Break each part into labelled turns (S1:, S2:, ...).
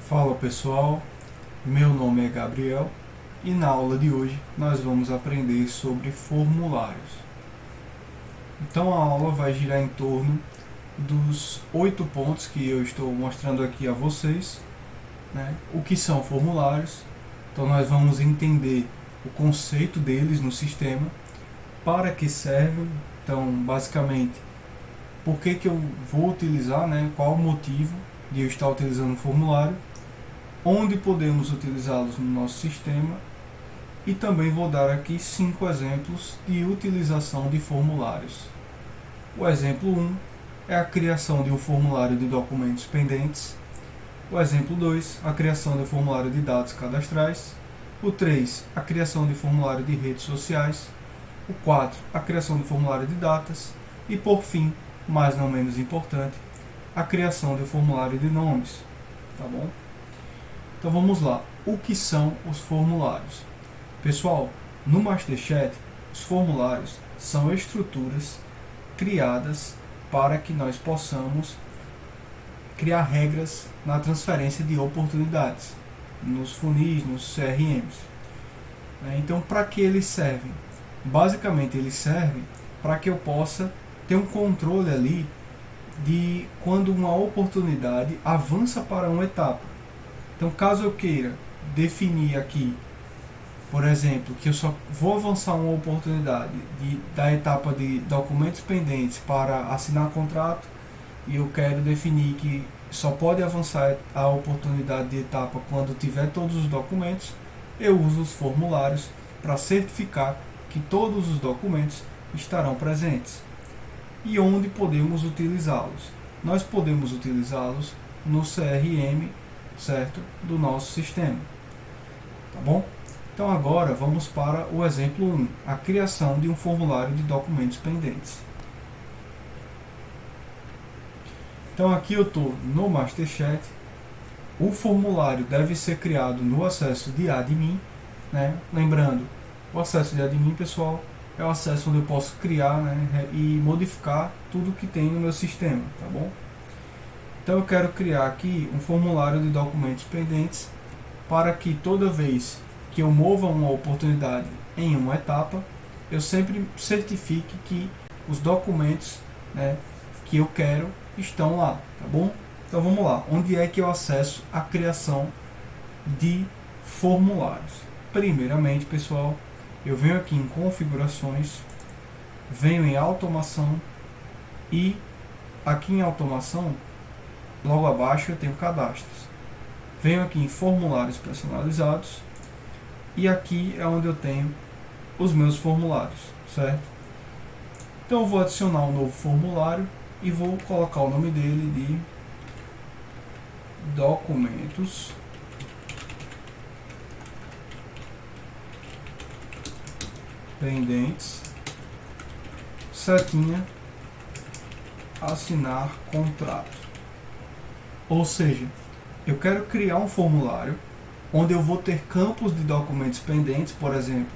S1: Fala pessoal, meu nome é Gabriel e na aula de hoje nós vamos aprender sobre formulários. Então a aula vai girar em torno dos 8 pontos que eu estou mostrando aqui a vocês, né? O que são formulários, então nós vamos entender o conceito deles no sistema, para que servem, então basicamente por que eu vou utilizar, né? Qual o motivo de eu estar utilizando um formulário, onde podemos utilizá-los no nosso sistema, e também vou dar aqui 5 exemplos de utilização de formulários. O exemplo 1 é a criação de um formulário de documentos pendentes. O exemplo 2, a criação de um formulário de dados cadastrais. O 3, a criação de formulário de redes sociais. O 4, a criação de formulário de datas. E por fim, mas não menos importante, a criação de um formulário de nomes. Tá bom? Então vamos lá. O que são os formulários? Pessoal, no MasterChat, os formulários são estruturas criadas para que nós possamos criar regras na transferência de oportunidades, nos funis, nos CRMs. Então, para que eles servem? Basicamente, eles servem para que eu possa ter um controle ali de quando uma oportunidade avança para uma etapa. Então, caso eu queira definir aqui, por exemplo, que eu só vou avançar uma oportunidade da etapa de documentos pendentes para assinar contrato, e eu quero definir que só pode avançar a oportunidade de etapa quando tiver todos os documentos, eu uso os formulários para certificar que todos os documentos estarão presentes. E onde podemos utilizá-los? Nós podemos utilizá-los no CRM, certo? Do nosso sistema. Tá bom? Então agora vamos para o exemplo 1, a criação de um formulário de documentos pendentes. Então aqui eu estou no MasterChat. O formulário deve ser criado no acesso de admin, né? Lembrando, o acesso de admin, pessoal, é o acesso onde eu posso criar, né, e modificar tudo que tem no meu sistema, tá bom? Então eu quero criar aqui um formulário de documentos pendentes para que toda vez que eu mova uma oportunidade em uma etapa, eu sempre certifique que os documentos, né, que eu quero estão lá, tá bom? Então vamos lá, onde é que eu acesso a criação de formulários? Primeiramente, pessoal, eu venho aqui em configurações, venho em automação, e aqui em automação, logo abaixo eu tenho cadastros. Venho aqui em formulários personalizados, e aqui é onde eu tenho os meus formulários, certo? Então eu vou adicionar um novo formulário e vou colocar o nome dele de documentos pendentes, setinha, assinar contrato. Ou seja, eu quero criar um formulário onde eu vou ter campos de documentos pendentes, por exemplo,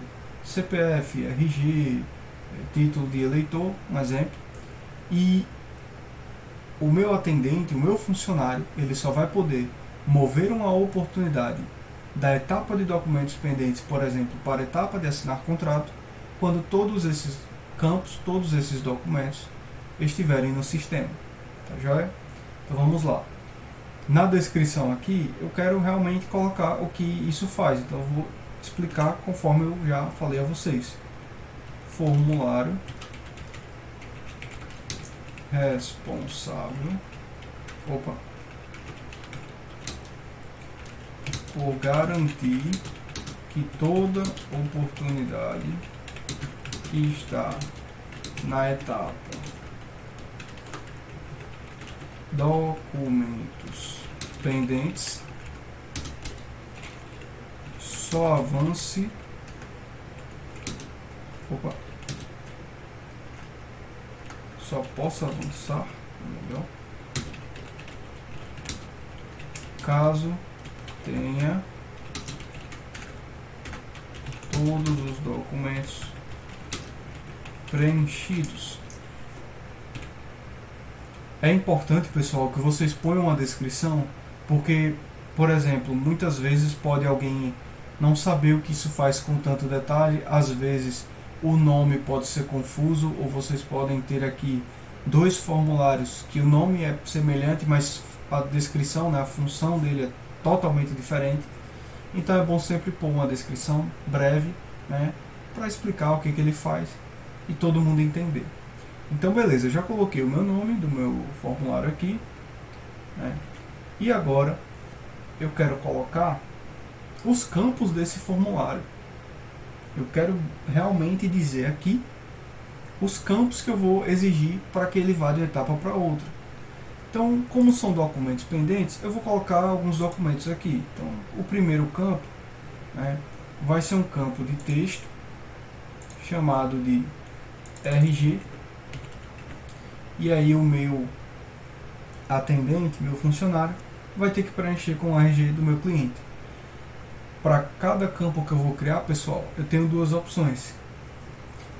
S1: CPF, RG, título de eleitor, um exemplo, e o meu atendente, o meu funcionário, ele só vai poder mover uma oportunidade da etapa de documentos pendentes, por exemplo, para a etapa de assinar contrato, quando todos esses campos, todos esses documentos estiverem no sistema. Tá joia? Então vamos lá. Na descrição aqui, eu quero realmente colocar o que isso faz, então eu vou explicar conforme eu já falei a vocês. Formulário responsável por garantir que toda oportunidade que está na etapa documentos pendentes só avance só possa avançar, melhor, caso tenha todos os documentos preenchidos. É importante, pessoal, que vocês ponham uma descrição, porque Por exemplo, muitas vezes pode alguém não saber o que isso faz com tanto detalhe, às vezes o nome pode ser confuso, ou vocês podem ter aqui dois formulários que o nome é semelhante, mas a descrição, né, a função dele é totalmente diferente. Então é bom sempre pôr uma descrição breve, né, para explicar o que ele faz e todo mundo entender. Então beleza, eu já coloquei o meu nome do meu formulário aqui, né, e agora eu quero colocar os campos desse formulário. Eu quero realmente dizer aqui os campos que eu vou exigir para que ele vá de etapa para outra. Então, como são documentos pendentes, eu vou colocar alguns documentos aqui. Então, o primeiro campo, né, vai ser um campo de texto chamado de RG. E aí o meu atendente, meu funcionário, vai ter que preencher com o RG do meu cliente. Para cada campo que eu vou criar, pessoal, eu tenho duas opções.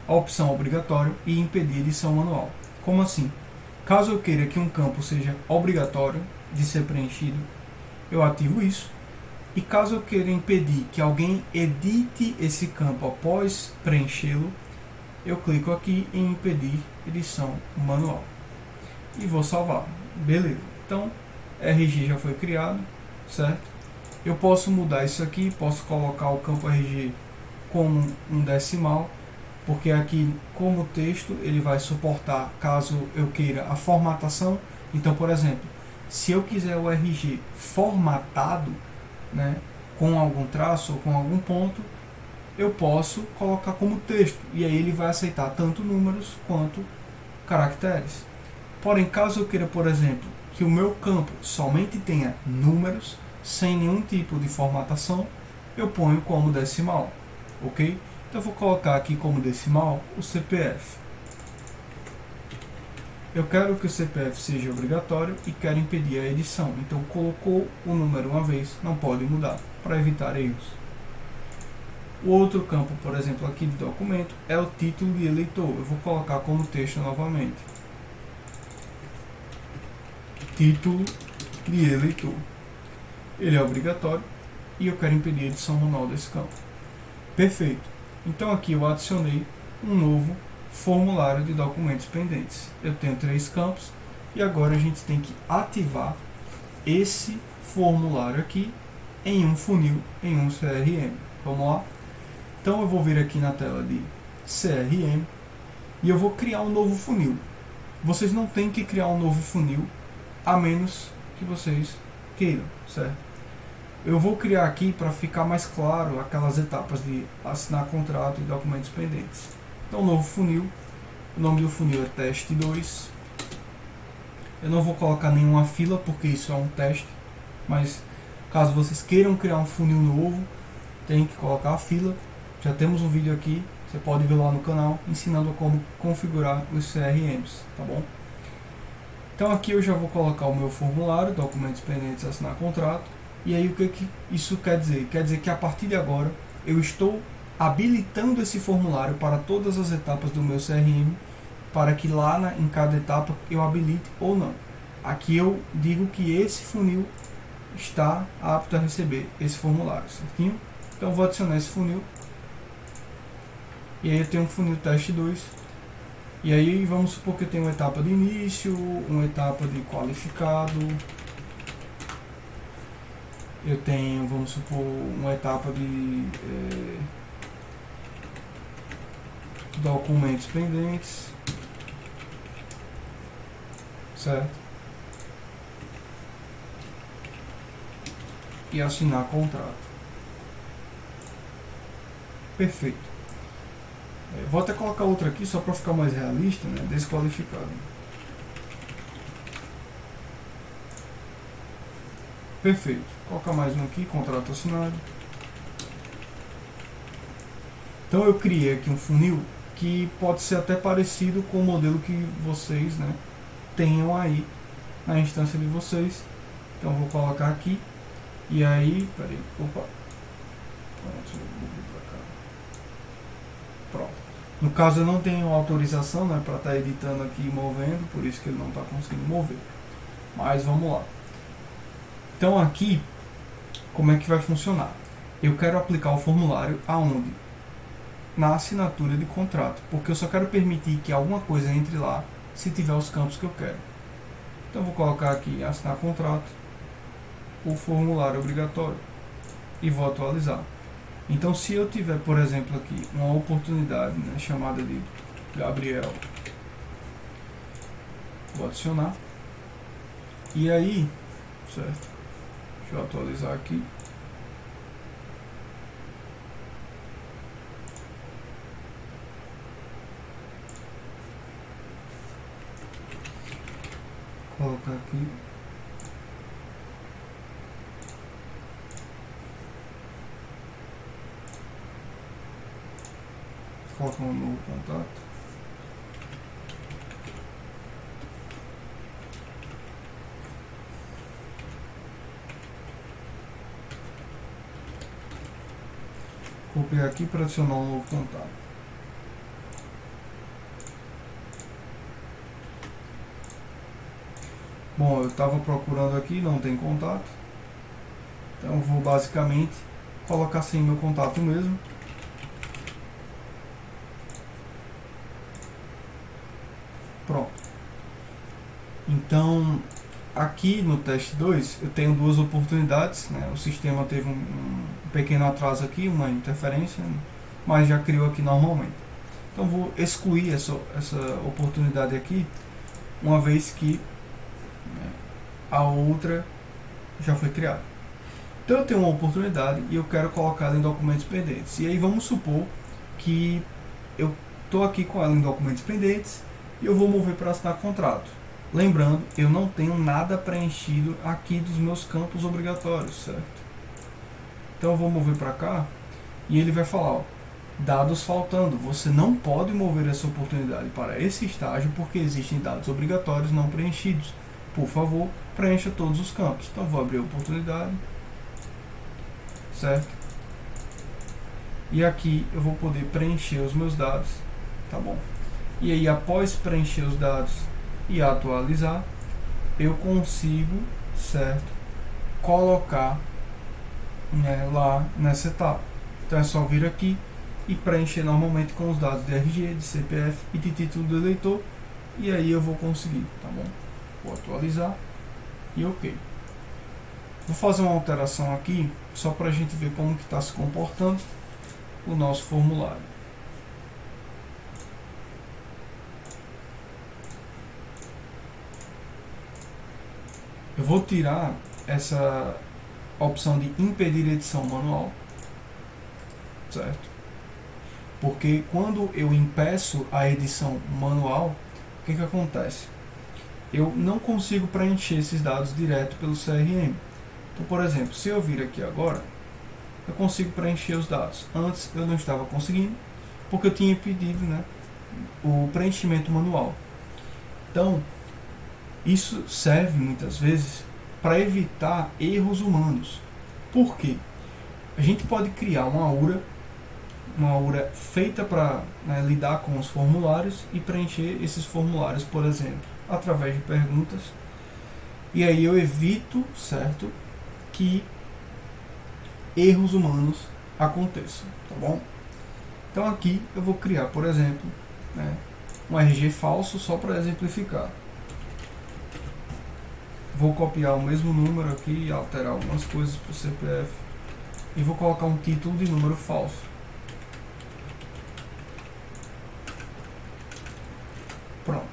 S1: A opção obrigatório e impedir edição manual. Como assim? Caso eu queira que um campo seja obrigatório de ser preenchido, eu ativo isso. E caso eu queira impedir que alguém edite esse campo após preenchê-lo, eu clico aqui em impedir edição manual. E vou salvar. Beleza. Então, RG já foi criado, certo? Eu posso mudar isso aqui, posso colocar o campo RG como um decimal, porque aqui, como texto, ele vai suportar caso eu queira a formatação. Então, por exemplo, se eu quiser o RG formatado, né, com algum traço ou com algum ponto, eu posso colocar como texto, e aí ele vai aceitar tanto números quanto caracteres. Porém, caso eu queira, por exemplo, que o meu campo somente tenha números, sem nenhum tipo de formatação, eu ponho como decimal, ok? Então eu vou colocar aqui como decimal o CPF. Eu quero que o CPF seja obrigatório e quero impedir a edição. Então colocou o número uma vez, não pode mudar, para evitar erros. O outro campo, por exemplo, aqui de documento, é o título de eleitor. Eu vou colocar como texto novamente. Título de eleitor. Ele é obrigatório e eu quero impedir a edição manual desse campo. Perfeito. Então aqui eu adicionei um novo formulário de documentos pendentes. Eu tenho 3 campos e agora a gente tem que ativar esse formulário aqui em um funil, em um CRM. Vamos lá? Então eu vou vir aqui na tela de CRM e eu vou criar um novo funil. Vocês não têm que criar um novo funil a menos que vocês queiram, certo? Eu vou criar aqui para ficar mais claro aquelas etapas de assinar contrato e documentos pendentes. Então, novo funil, o nome do funil é teste 2. Eu não vou colocar nenhuma fila porque isso é um teste, mas caso vocês queiram criar um funil novo, tem que colocar a fila. Já temos um vídeo aqui, você pode ver lá no canal, ensinando como configurar os CRMs, tá bom? Então aqui eu já vou colocar o meu formulário, documentos pendentes, assinar contrato. E aí o que isso quer dizer? Quer dizer que a partir de agora eu estou habilitando esse formulário para todas as etapas do meu CRM, para que lá em cada etapa eu habilite ou não. Aqui eu digo que esse funil está apto a receber esse formulário, certinho? Então eu vou adicionar esse funil. E aí eu tenho um funil teste 2. E aí vamos supor que eu tenho uma etapa de início, uma etapa de qualificado. Eu tenho, vamos supor, uma etapa de documentos pendentes, certo? E assinar contrato. Perfeito. Vou até colocar outra aqui só para ficar mais realista, né? Desqualificado. Perfeito. Vou colocar mais um aqui, contrato assinado. Então eu criei aqui um funil que pode ser até parecido com o modelo que vocês, né, tenham aí na instância de vocês. Então eu vou colocar aqui. E aí, peraí, opa. Pronto, vou vir pra cá. Pronto. No caso eu não tenho autorização, né, para estar editando aqui e movendo, por isso que ele não está conseguindo mover. Mas vamos lá. Então aqui como é que vai funcionar? Eu quero aplicar o formulário aonde? Na assinatura de contrato, porque eu só quero permitir que alguma coisa entre lá se tiver os campos que eu quero. Então eu vou colocar aqui assinar contrato, o formulário obrigatório e vou atualizar. Então se eu tiver, por exemplo, aqui uma oportunidade, né, chamada de Gabriel, vou adicionar. E aí, certo? Deixa eu atualizar aqui. Colocar aqui. Colocar um novo contato. Copiar aqui para adicionar um novo contato. Bom, eu estava procurando aqui, não tem contato. Então eu vou basicamente colocar sem meu contato mesmo. Pronto. Então, aqui no teste 2 eu tenho duas oportunidades, né? O sistema teve um pequeno atraso aqui, uma interferência, mas já criou aqui normalmente. Então vou excluir essa oportunidade aqui, uma vez que, né, a outra já foi criada. Então eu tenho uma oportunidade e eu quero colocá-la em documentos pendentes. E aí vamos supor que eu estou aqui com ela em documentos pendentes e eu vou mover para assinar contrato. Lembrando, eu não tenho nada preenchido aqui dos meus campos obrigatórios, certo? Então eu vou mover para cá e ele vai falar, ó, dados faltando. Você não pode mover essa oportunidade para esse estágio porque existem dados obrigatórios não preenchidos. Por favor, preencha todos os campos. Então vou abrir a oportunidade, certo? E aqui eu vou poder preencher os meus dados, tá bom? E aí após preencher os dados e atualizar, eu consigo, certo, colocar, né, lá nessa etapa. Então é só vir aqui e preencher normalmente com os dados de RG, de CPF e de título do eleitor, e aí eu vou conseguir, tá bom? Vou atualizar e ok. Vou fazer uma alteração aqui só para a gente ver como que está se comportando o nosso formulário. Eu vou tirar essa opção de impedir edição manual, certo? Porque quando eu impeço a edição manual, o que acontece? Eu não consigo preencher esses dados direto pelo CRM. Então, por exemplo, se eu vir aqui agora, eu consigo preencher os dados. Antes eu não estava conseguindo, porque eu tinha pedido, né, o preenchimento manual. Então, isso serve muitas vezes para evitar erros humanos. Por quê? A gente pode criar uma URA feita para, né, lidar com os formulários e preencher esses formulários, por exemplo, através de perguntas. E aí eu evito, certo, que erros humanos aconteçam, tá bom? Então aqui eu vou criar, por exemplo, né, um RG falso só para exemplificar. Vou copiar o mesmo número aqui e alterar algumas coisas para o CPF e vou colocar um título de número falso. Pronto.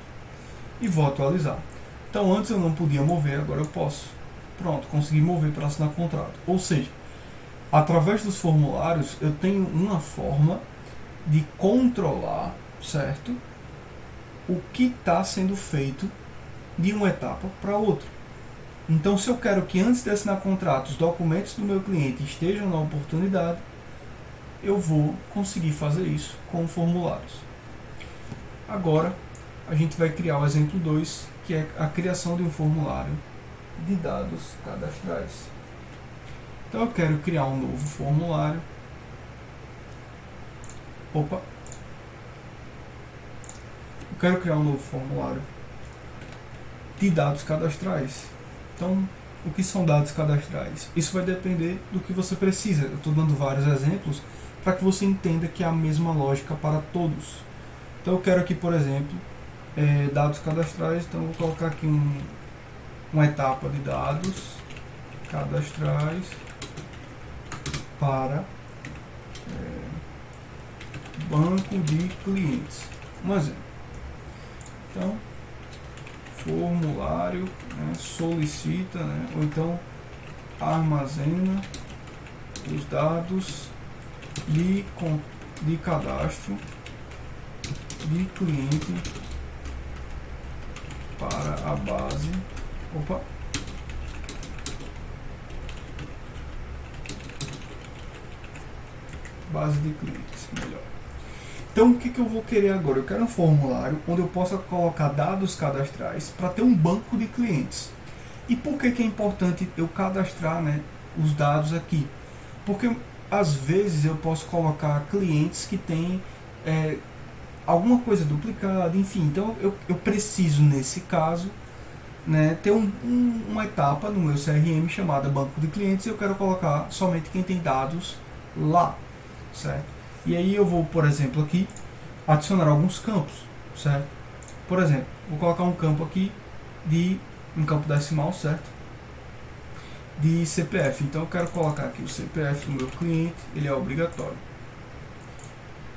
S1: E vou atualizar. Então antes eu não podia mover, agora eu posso. Pronto, consegui mover para assinar contrato. Ou seja, através dos formulários eu tenho uma forma de controlar, certo, o que está sendo feito de uma etapa para outra. Então, se eu quero que antes de assinar contrato os documentos do meu cliente estejam na oportunidade, eu vou conseguir fazer isso com formulários. Agora, a gente vai criar o exemplo 2, que é a criação de um formulário de dados cadastrais. Então, eu quero criar um novo formulário. Eu quero criar um novo formulário de dados cadastrais. Então, o que são dados cadastrais? Isso vai depender do que você precisa. Eu estou dando vários exemplos para que você entenda que é a mesma lógica para todos. Então eu quero aqui, por exemplo, dados cadastrais. Então eu vou colocar aqui uma etapa de dados cadastrais para banco de clientes. Um exemplo. Então, formulário, né, solicita, né, ou então armazena os dados de cadastro de cliente para a base. Base de clientes, melhor. Então, o que eu vou querer agora? Eu quero um formulário onde eu possa colocar dados cadastrais para ter um banco de clientes. E por que é importante eu cadastrar, né, os dados aqui? Porque às vezes eu posso colocar clientes que têm alguma coisa duplicada, enfim. Então eu preciso, nesse caso, né, ter uma etapa no meu CRM chamada banco de clientes, e eu quero colocar somente quem tem dados lá, certo? E aí eu vou, por exemplo, aqui adicionar alguns campos, certo? Por exemplo, vou colocar um campo aqui um campo decimal, certo? De CPF. Então eu quero colocar aqui o CPF do meu cliente, ele é obrigatório.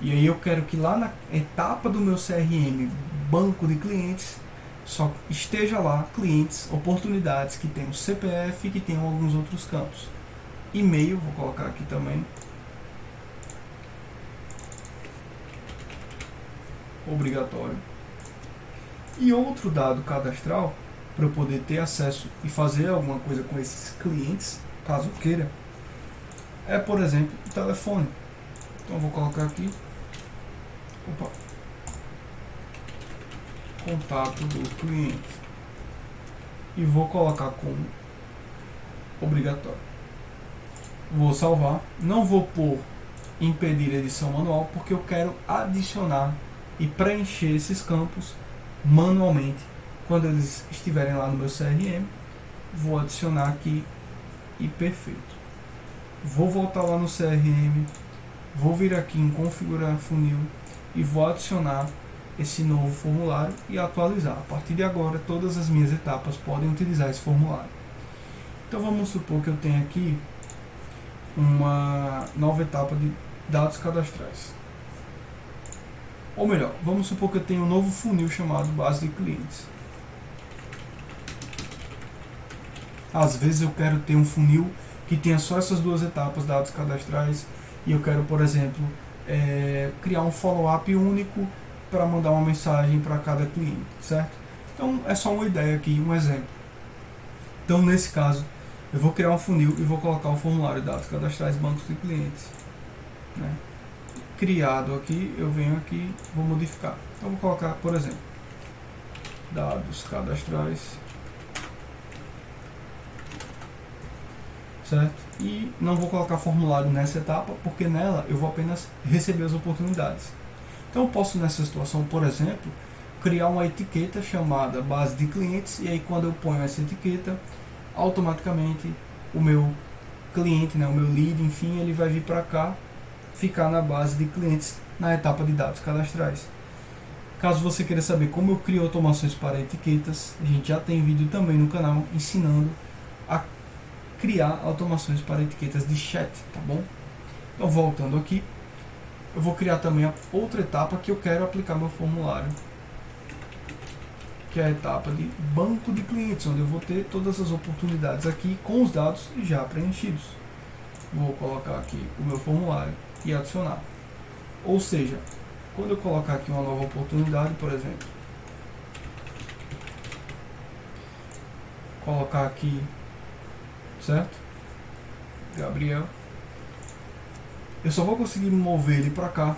S1: E aí eu quero que lá na etapa do meu CRM, banco de clientes, só esteja lá clientes, oportunidades que tenham CPF e que tenham alguns outros campos. E-mail, vou colocar aqui também. Obrigatório. E outro dado cadastral, para eu poder ter acesso e fazer alguma coisa com esses clientes, caso eu queira, é, por exemplo, o telefone. Então eu vou colocar aqui contato do cliente e vou colocar como obrigatório. Vou salvar. Não vou pôr impedir edição manual, porque eu quero adicionar e preencher esses campos manualmente quando eles estiverem lá no meu CRM. Vou adicionar aqui e perfeito. Vou voltar lá no CRM, vou vir aqui em configurar funil e vou adicionar esse novo formulário e atualizar. A partir de agora, todas as minhas etapas podem utilizar esse formulário. Então vamos supor que eu tenho aqui uma nova etapa de dados cadastrais. Ou melhor, vamos supor que eu tenho um novo funil chamado base de clientes. Às vezes eu quero ter um funil que tenha só essas duas etapas, dados cadastrais, e eu quero, por exemplo, criar um follow-up único para mandar uma mensagem para cada cliente, certo? Então é só uma ideia aqui, um exemplo. Então nesse caso, eu vou criar um funil e vou colocar o formulário de dados cadastrais bancos de clientes, né? Criado aqui, eu venho aqui, vou modificar. Então vou colocar, por exemplo, dados cadastrais, certo? E não vou colocar formulário nessa etapa, porque nela eu vou apenas receber as oportunidades. Então eu posso, nessa situação, por exemplo, criar uma etiqueta chamada base de clientes, e aí quando eu ponho essa etiqueta, automaticamente o meu cliente, né, o meu lead, enfim, ele vai vir para cá, ficar na base de clientes na etapa de dados cadastrais. Caso você queira saber como eu crio automações para etiquetas, a gente já tem vídeo também no canal ensinando a criar automações para etiquetas de chat, tá bom? Então voltando aqui, eu vou criar também a outra etapa que eu quero aplicar meu formulário, que é a etapa de banco de clientes, onde eu vou ter todas as oportunidades aqui com os dados já preenchidos. Vou colocar aqui o meu formulário e adicionar. Ou seja, quando eu colocar aqui uma nova oportunidade, por exemplo, colocar aqui, certo? Gabriel, eu só vou conseguir mover ele para cá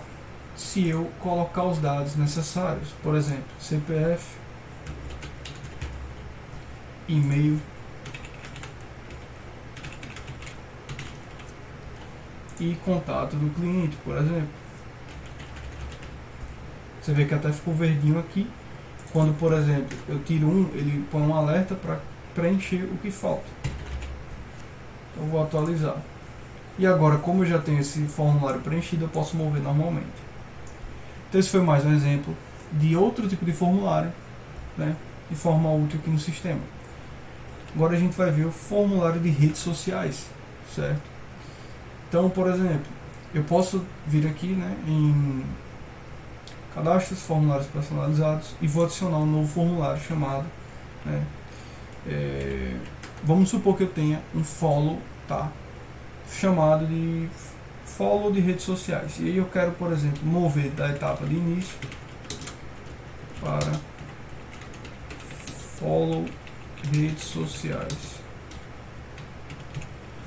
S1: se eu colocar os dados necessários, por exemplo, CPF, e-mail e contato do cliente, por exemplo. Você vê que até ficou verdinho aqui. Quando, por exemplo, eu tiro ele põe um alerta para preencher o que falta. Então eu vou atualizar. E agora, como eu já tenho esse formulário preenchido, eu posso mover normalmente. Então esse foi mais um exemplo de outro tipo de formulário, né, de forma útil aqui no sistema. Agora a gente vai ver o formulário de redes sociais, certo? Então, por exemplo, eu posso vir aqui, né, em cadastros, formulários personalizados e vou adicionar um novo formulário chamado, né, vamos supor que eu tenha um follow, tá, chamado de follow de redes sociais. E aí eu quero, por exemplo, mover da etapa de início para follow redes sociais.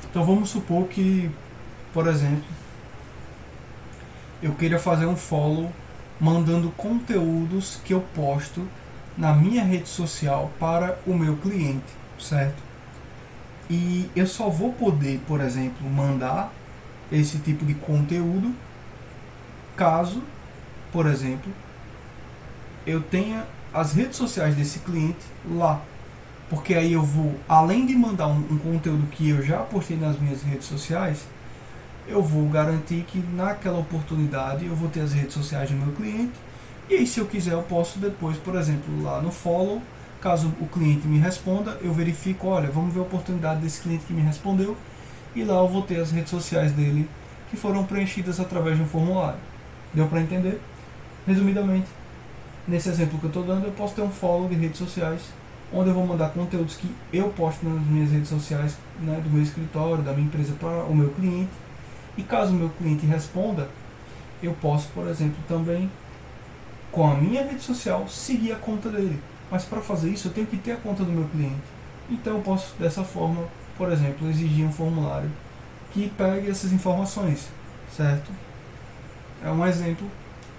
S1: Então vamos supor que, por exemplo, eu queira fazer um follow mandando conteúdos que eu posto na minha rede social para o meu cliente, certo? E eu só vou poder, por exemplo, mandar esse tipo de conteúdo caso, por exemplo, eu tenha as redes sociais desse cliente lá. Porque aí eu vou, além de mandar um conteúdo que eu já postei nas minhas redes sociais, eu vou garantir que naquela oportunidade eu vou ter as redes sociais do meu cliente. E aí, se eu quiser, eu posso depois, por exemplo, lá no follow, caso o cliente me responda, eu verifico, olha, vamos ver a oportunidade desse cliente que me respondeu, e lá eu vou ter as redes sociais dele que foram preenchidas através de um formulário. Deu para entender? Resumidamente, nesse exemplo que eu estou dando, eu posso ter um follow de redes sociais, onde eu vou mandar conteúdos que eu posto nas minhas redes sociais, né, do meu escritório, da minha empresa, para o meu cliente. E caso o meu cliente responda, eu posso, por exemplo, também, com a minha rede social, seguir a conta dele. Mas para fazer isso, eu tenho que ter a conta do meu cliente. Então eu posso, dessa forma, por exemplo, exigir um formulário que pegue essas informações, certo? É um exemplo,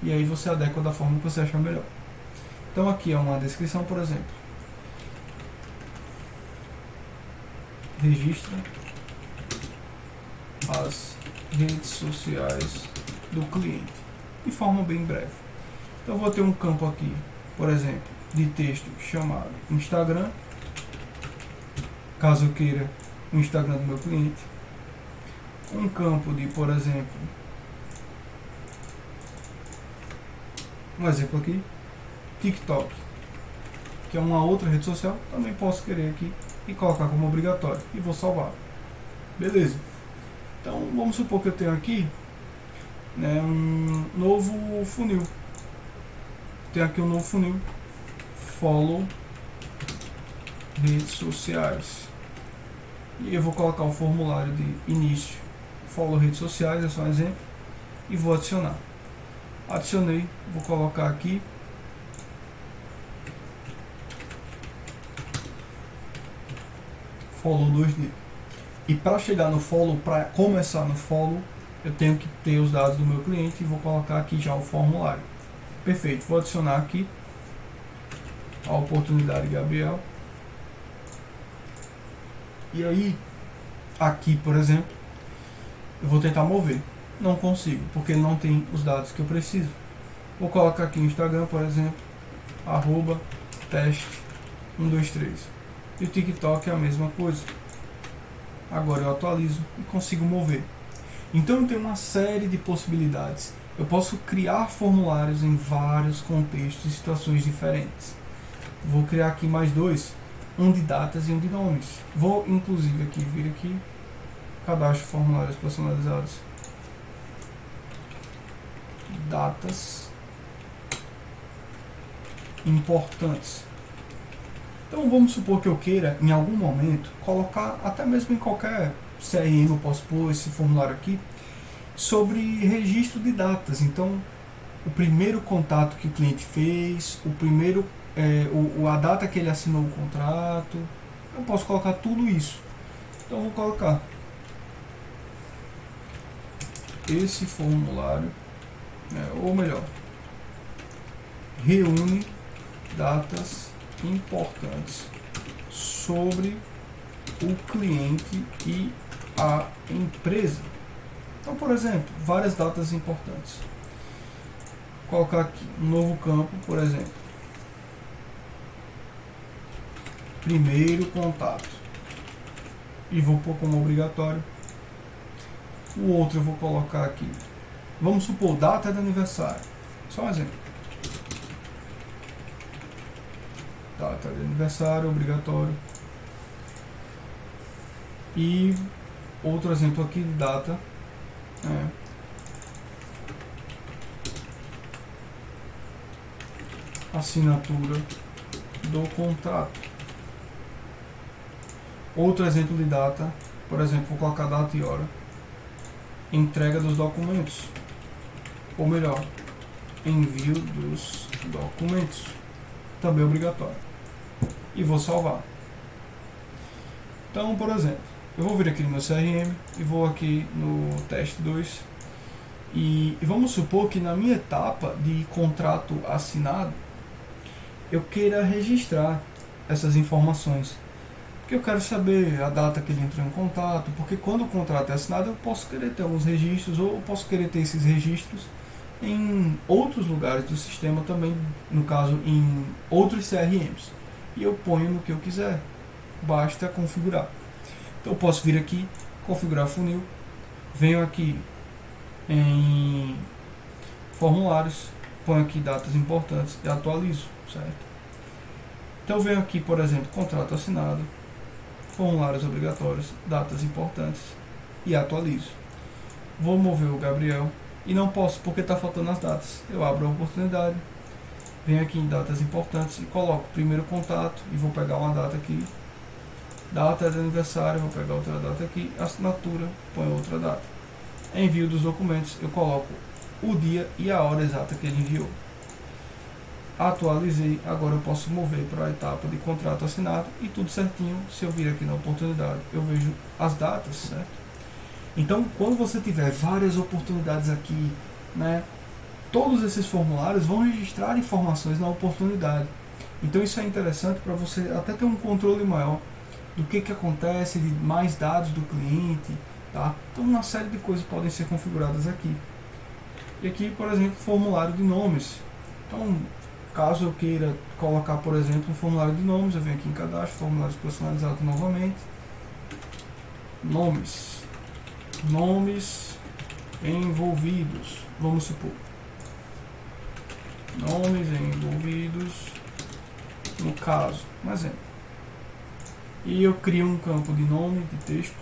S1: e aí você adequa da forma que você achar melhor. Então aqui é uma descrição, por exemplo. Registra as redes sociais do cliente, de forma bem breve. Então eu vou ter um campo aqui, por exemplo, de texto chamado Instagram, caso eu queira o Instagram do meu cliente. Um campo de, por exemplo, um exemplo aqui, TikTok, que é uma outra rede social, também posso querer aqui e colocar como obrigatório, e vou salvar. Beleza. Então vamos supor que eu tenho aqui, né, um novo funil. Tem aqui um novo funil, follow redes sociais, e eu vou colocar o formulário de início, follow redes sociais, é só um exemplo, e vou adicionar. Adicionei, vou colocar aqui follow 2D. E para chegar no follow, para começar no follow, eu tenho que ter os dados do meu cliente e vou colocar aqui já o formulário. Perfeito, vou adicionar aqui a oportunidade Gabriel. E aí, aqui, por exemplo, eu vou tentar mover. Não consigo, porque ele não tem os dados que eu preciso. Vou colocar aqui no Instagram, por exemplo, @teste123. E o TikTok é a mesma coisa. Agora eu atualizo e consigo mover. Então eu tenho uma série de possibilidades. Eu posso criar formulários em vários contextos e situações diferentes. Vou criar aqui mais dois, um de datas e um de nomes. Vou inclusive aqui vir aqui, cadastro formulários personalizados, datas importantes. Então vamos supor que eu queira, em algum momento, colocar, até mesmo em qualquer CRM eu posso pôr esse formulário aqui, sobre registro de datas. Então, o primeiro contato que o cliente fez, o primeiro, a data que ele assinou o contrato, eu posso colocar tudo isso. Então eu vou colocar esse formulário, ou melhor, reúne datas importantes sobre o cliente e a empresa. Então, por exemplo, várias datas importantes. Vou colocar aqui um novo campo, por exemplo, primeiro contato. e vou pôr como obrigatório. O outro eu vou colocar aqui. Vamos supor, data de aniversário. Só um exemplo. Data de aniversário, obrigatório. E outro exemplo aqui de data. Assinatura do contrato. Outro exemplo de data, por exemplo, vou colocar data e hora. Entrega dos documentos. Ou melhor, envio dos documentos. Também obrigatório. E vou salvar. Então, por exemplo, eu vou vir aqui no meu CRM e vou aqui no teste 2 e vamos supor que na minha etapa de contrato assinado eu queira registrar essas informações. Porque eu quero saber a data que ele entrou em contato, porque quando o contrato é assinado eu posso querer ter alguns registros ou eu posso querer ter esses registros em outros lugares do sistema também, no caso em outros CRMs. E eu ponho no que eu quiser, basta configurar. Então eu posso vir aqui, configurar funil, venho aqui em formulários, ponho aqui datas importantes e atualizo, certo? Então eu venho aqui, por exemplo, contrato assinado, formulários obrigatórios, datas importantes e atualizo. Vou mover o Gabriel e não posso porque está faltando as datas. Eu abro a oportunidade, venho aqui em datas importantes e coloco primeiro contato e vou pegar uma data aqui. Data de aniversário, vou pegar outra data aqui, assinatura, ponho outra data. Envio dos documentos, eu coloco o dia e a hora exata que ele enviou. Atualizei, agora eu posso mover para a etapa de contrato assinado e tudo certinho. Se eu vir aqui na oportunidade, eu vejo as datas, certo? Então, quando você tiver várias oportunidades aqui, né, todos esses formulários vão registrar informações na oportunidade. Então isso é interessante para você até ter um controle maior do que acontece, de mais dados do cliente, tá? Então uma série de coisas podem ser configuradas aqui. E aqui, por exemplo, formulário de nomes. Então, caso eu queira colocar, por exemplo, um formulário de nomes, eu venho aqui em cadastro, formulários personalizados novamente. Nomes envolvidos, vamos supor. Nomes envolvidos, no caso, um exemplo. E eu crio um campo de nome, de texto,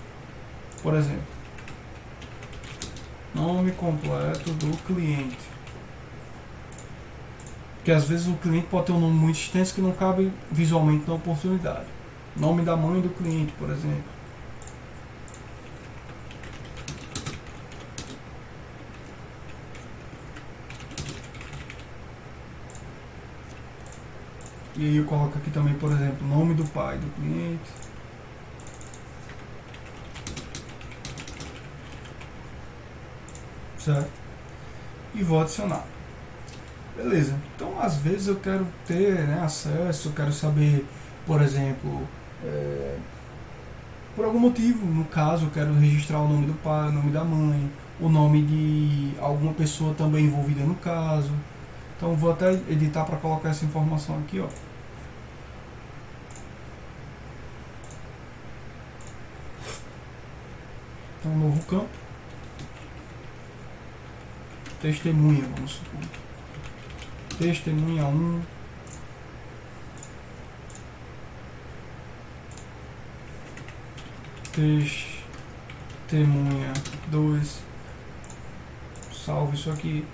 S1: por exemplo, nome completo do cliente. Porque às vezes o cliente pode ter um nome muito extenso que não cabe visualmente na oportunidade. Nome da mãe do cliente, por exemplo. E aí eu coloco aqui também, por exemplo, nome do pai do cliente. Certo? E vou adicionar. Beleza. Então, às vezes eu quero ter, né, acesso, eu quero saber, por exemplo, por algum motivo, no caso, eu quero registrar o nome do pai, o nome da mãe, o nome de alguma pessoa também envolvida no caso. Então, vou até editar para colocar essa informação aqui, ó. Então, um novo campo. Testemunha, vamos supor. Testemunha 1. Testemunha 2. Salvo isso aqui.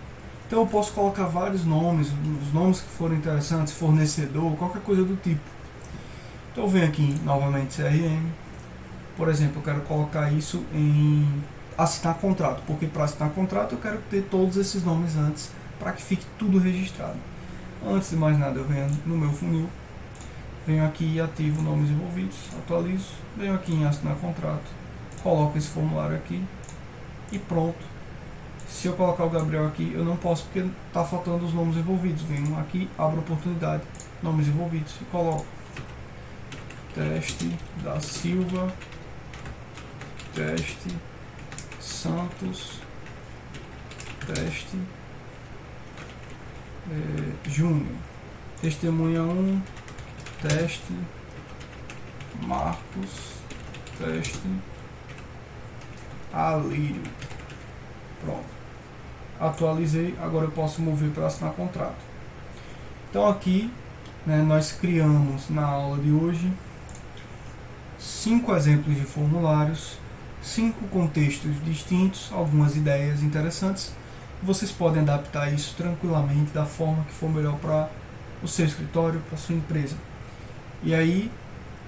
S1: Então eu posso colocar vários nomes, os nomes que forem interessantes, fornecedor, qualquer coisa do tipo. Então eu venho aqui novamente CRM. Por exemplo, eu quero colocar isso em assinar contrato, porque para assinar contrato eu quero ter todos esses nomes antes, para que fique tudo registrado. Antes de mais nada eu venho no meu funil, venho aqui e ativo nomes envolvidos, atualizo, venho aqui em assinar contrato, coloco esse formulário aqui e pronto. Se eu colocar o Gabriel aqui, eu não posso porque está faltando os nomes envolvidos. Venho aqui, abro a oportunidade, nomes envolvidos e coloco Teste da Silva, Teste Santos, Teste Júnior, Testemunha 1, Teste Marcos teste, Alírio. Pronto. Atualizei, agora eu posso mover para assinar contrato. Então aqui, né, nós criamos na aula de hoje 5 exemplos de formulários, 5 contextos distintos, algumas ideias interessantes. Vocês podem adaptar isso tranquilamente da forma que for melhor para o seu escritório, para a sua empresa. E aí,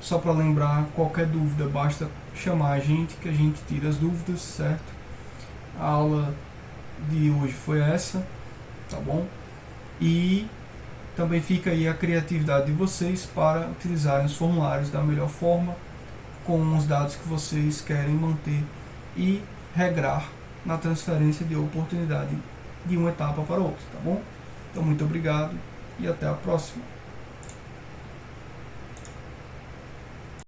S1: só para lembrar, qualquer dúvida basta chamar a gente que a gente tira as dúvidas, certo? A aula de hoje foi essa, tá bom? E também fica aí a criatividade de vocês para utilizarem os formulários da melhor forma, com os dados que vocês querem manter e regrar na transferência de oportunidade de uma etapa para outra, tá bom? Então, muito obrigado e até a próxima.